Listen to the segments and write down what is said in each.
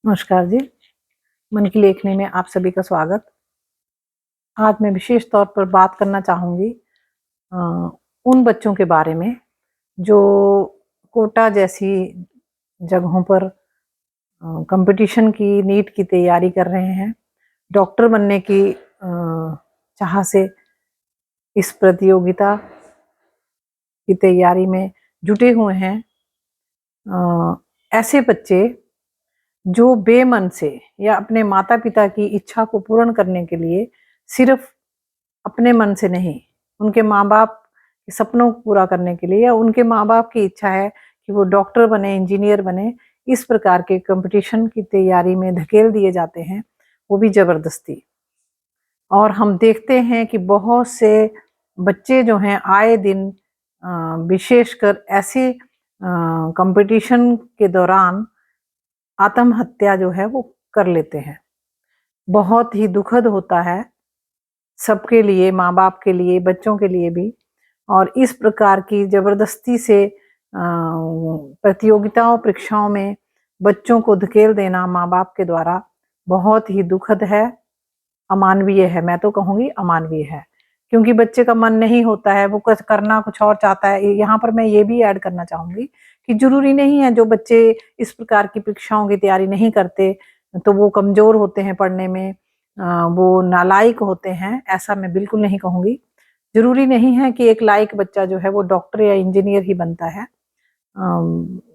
नमस्कार जी। मन की लेखनी में आप सभी का स्वागत। आज मैं विशेष तौर पर बात करना चाहूँगी अ, उन बच्चों के बारे में जो कोटा जैसी जगहों पर कंपटीशन की, नीट की तैयारी कर रहे हैं। डॉक्टर बनने की चाह से इस प्रतियोगिता की तैयारी में जुटे हुए हैं। ऐसे बच्चे जो बेमन से या अपने माता-पिता की इच्छा को पूर्ण करने के लिए सिर्फ़ अपने मन से नहीं, उनके माँ-बाप के सपनों को पूरा करने के लिए या उनके माँ-बाप की इच्छा है कि वो डॉक्टर बने, इंजीनियर बने, इस प्रकार के कॉम्पिटिशन की तैयारी में धकेल दिए जाते हैं, वो भी ज़बरदस्ती। और हम देखते हैं कि बहुत से बच्चे जो हैं आए दिन विशेषकर ऐसे कॉम्पिटिशन के दौरान आत्महत्या जो है वो कर लेते हैं। बहुत ही दुखद होता है सबके लिए, माँ-बाप के लिए, बच्चों के लिए भी। और इस प्रकार की ज़बरदस्ती से प्रतियोगिताओं, परीक्षाओं में बच्चों को धकेल देना माँ-बाप के द्वारा बहुत ही दुखद है, अमानवीय है। मैं तो कहूँगी अमानवीय है, क्योंकि बच्चे का मन नहीं होता है, वो कुछ करना कुछ और चाहता है। यहाँ पर मैं ये भी ऐड करना चाहूँगी कि ज़रूरी नहीं है जो बच्चे इस प्रकार की परीक्षाओं की तैयारी नहीं करते, तो वो कमज़ोर होते हैं पढ़ने में, वो नालायक होते हैं, ऐसा मैं बिल्कुल नहीं कहूँगी। ज़रूरी नहीं है कि एक लायक बच्चा जो है वो डॉक्टर या इंजीनियर ही बनता है।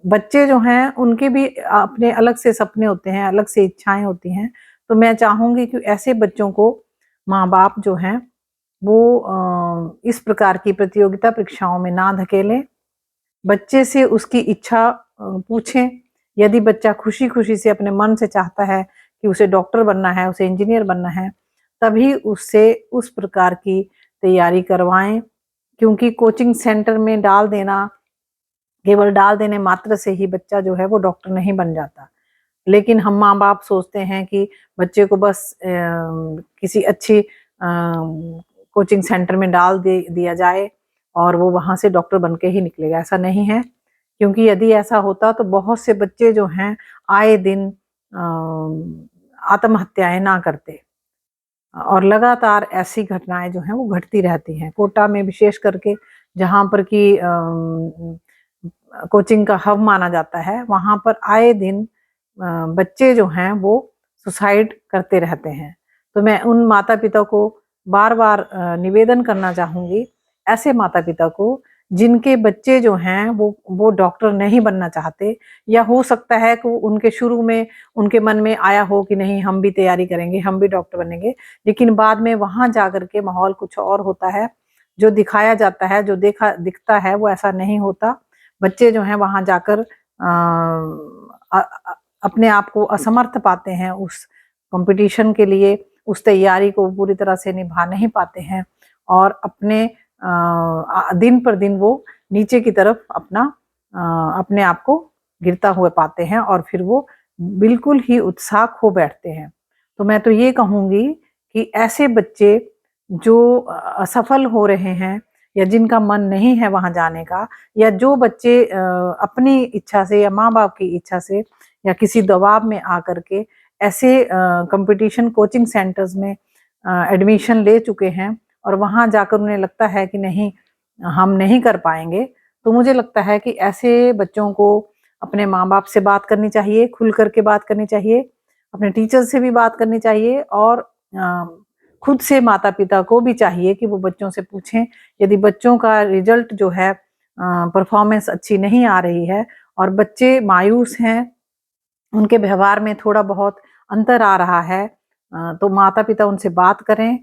बच्चे जो हैं उनके भी अपने अलग से सपने होते हैं, अलग से इच्छाएँ होती हैं। तो मैं चाहूँगी कि ऐसे बच्चों को माँ-बाप जो हैं वो इस प्रकार की प्रतियोगिता परीक्षाओं में ना धकेलें। बच्चे से उसकी इच्छा पूछें। यदि बच्चा खुशी-खुशी से अपने मन से चाहता है कि उसे डॉक्टर बनना है, उसे इंजीनियर बनना है, तभी उससे उस प्रकार की तैयारी करवाएँ। क्योंकि कोचिंग सेंटर में डाल देना, केवल डाल देने मात्र से ही बच्चा जो है वो डॉक्टर नहीं बन जाता। लेकिन हम माँ-बाप सोचते हैं कि बच्चे को बस किसी अच्छी कोचिंग सेंटर में डाल दे दिया जाए और वो वहाँ से डॉक्टर बन के ही निकलेगा, ऐसा नहीं है। क्योंकि यदि ऐसा होता तो बहुत से बच्चे जो हैं आए दिन आत्महत्याएँ ना करते। और लगातार ऐसी घटनाएँ जो हैं वो घटती रहती हैं। कोटा में विशेष करके जहाँ पर कि कोचिंग का हब माना जाता है, वहाँ पर आए दिन बच्चे जो हैं वो सुसाइड करते रहते हैं। तो मैं उन माता-पिता को बार-बार निवेदन करना चाहूँगी, ऐसे माता-पिता को जिनके बच्चे जो हैं वो डॉक्टर नहीं बनना चाहते, या हो सकता है कि उनके शुरू में उनके मन में आया हो कि नहीं हम भी तैयारी करेंगे, हम भी डॉक्टर बनेंगे, लेकिन बाद में वहाँ जाकर के माहौल कुछ और होता है, जो दिखाया जाता है, जो देखा दिखता है वो ऐसा नहीं होता। बच्चे जो हैं वहाँ जाकर अपने आप को असमर्थ पाते हैं उस कॉम्पिटिशन के लिए, उस तैयारी को पूरी तरह से निभा नहीं पाते हैं और अपने दिन पर दिन वो नीचे की तरफ अपने आप को गिरता हुआ पाते हैं और फिर वो बिल्कुल ही उत्साह खो बैठते हैं। तो मैं तो ये कहूँगी कि ऐसे बच्चे जो असफल हो रहे हैं या जिनका मन नहीं है वहाँ जाने का, या जो बच्चे अपनी इच्छा से या माँ-बाप की इच्छा से या किसी दबाव में आकर के ऐसे कंपटीशन कोचिंग सेंटर्स में एडमिशन ले चुके हैं और वहाँ जाकर उन्हें लगता है कि नहीं, हम नहीं कर पाएँगे, तो मुझे लगता है कि ऐसे बच्चों को अपने माँ-बाप से बात करनी चाहिए, खुल कर के बात करनी चाहिए, अपने टीचर से भी बात करनी चाहिए और अ, खुद से माता-पिता को भी चाहिए कि वो बच्चों से पूछें, यदि बच्चों का रिज़ल्ट जो है परफ़ॉर्मेंस अच्छी नहीं आ रही है और बच्चे मायूस हैं, उनके व्यवहार में थोड़ा बहुत अंतर आ रहा है, तो माता-पिता उनसे बात करें,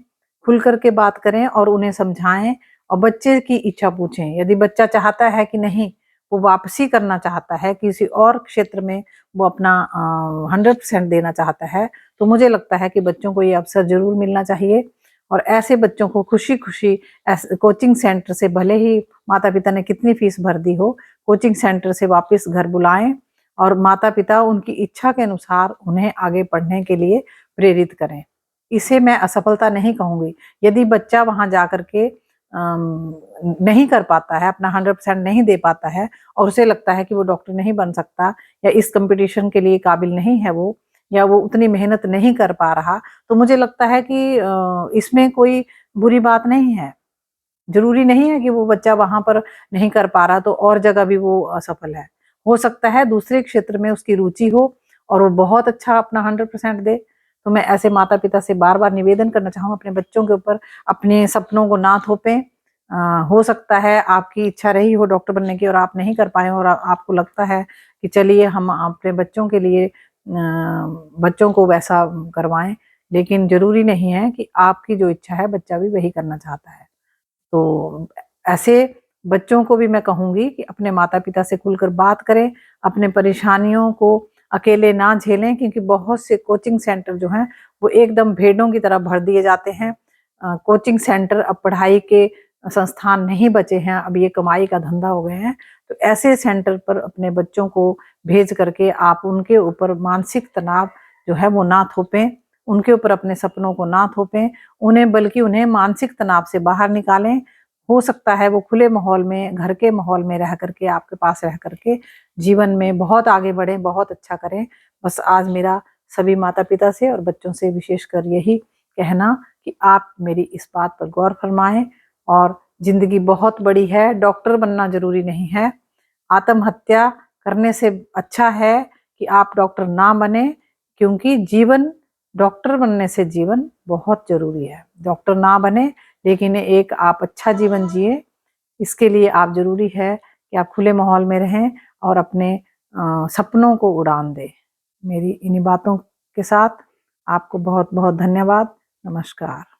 खुल कर के बात करें और उन्हें समझाएँ और बच्चे की इच्छा पूछें। यदि बच्चा चाहता है कि नहीं, वो वापसी करना चाहता है, किसी और क्षेत्र में वो अपना 100% देना चाहता है, तो मुझे लगता है कि बच्चों को ये अवसर ज़रूर मिलना चाहिए और ऐसे बच्चों को खुशी-खुशी कोचिंग सेंटर से, भले ही माता-पिता ने कितनी फीस भर दी हो, कोचिंग सेंटर से वापस घर बुलाएँ और माता-पिता उनकी इच्छा के अनुसार उन्हें आगे पढ़ने के लिए प्रेरित करें। इसे मैं असफलता नहीं कहूँगी। यदि बच्चा वहाँ जाकर के नहीं कर पाता है, अपना 100% नहीं दे पाता है और उसे लगता है कि वो डॉक्टर नहीं बन सकता या इस कॉम्पिटिशन के लिए काबिल नहीं है वो, या वो उतनी मेहनत नहीं कर पा रहा, तो मुझे लगता है कि इसमें कोई बुरी बात नहीं है। ज़रूरी नहीं है कि वो बच्चा वहाँ पर नहीं कर पा रहा तो और जगह भी वो असफल है। हो सकता है दूसरे क्षेत्र में उसकी रुचि हो और वो बहुत अच्छा अपना 100% दे। तो मैं ऐसे माता-पिता से बार-बार निवेदन करना चाहूँगी, अपने बच्चों के ऊपर अपने सपनों को ना थोपें। हो सकता है आपकी इच्छा रही हो डॉक्टर बनने की और आप नहीं कर पाए और आपको लगता है कि चलिए हम अपने बच्चों के लिए बच्चों को वैसा करवाएँ, लेकिन ज़रूरी नहीं है कि आपकी जो इच्छा है बच्चा भी वही करना चाहता है। तो ऐसे बच्चों को भी मैं कहूँगी कि अपने माता-पिता से खुलकर बात करें, अपने परेशानियों को अकेले ना झेलें, क्योंकि बहुत से कोचिंग सेंटर जो हैं, वो एकदम भेड़ों की तरह भर दिए जाते हैं। कोचिंग सेंटर अब पढ़ाई के संस्थान नहीं बचे हैं, अब ये कमाई का धंधा हो गए हैं। तो ऐसे सेंटर पर अपने बच्चों को भेज करके आप उनके ऊपर मानसिक तनाव जो है वो ना थोपें, उनके ऊपर अपने सपनों को ना थोपें, बल्कि उन्हें मानसिक तनाव से बाहर निकालें। हो सकता है वो खुले माहौल में, घर के माहौल में रह करके, आपके पास रह करके जीवन में बहुत आगे बढ़ें, बहुत अच्छा करें। बस आज मेरा सभी माता-पिता से और बच्चों से विशेषकर यही कहना कि आप मेरी इस बात पर गौर फरमाएँ और ज़िंदगी बहुत बड़ी है, डॉक्टर बनना ज़रूरी नहीं है। आत्महत्या करने से अच्छा है कि आप डॉक्टर ना बने, क्योंकि डॉक्टर बनने से जीवन बहुत ज़रूरी है। डॉक्टर ना बने, लेकिन एक आप अच्छा जीवन जिए, इसके लिए आप ज़रूरी है कि आप खुले माहौल में रहें और अपने सपनों को उड़ान दें। मेरी इन्हीं बातों के साथ आपको बहुत-बहुत धन्यवाद। नमस्कार।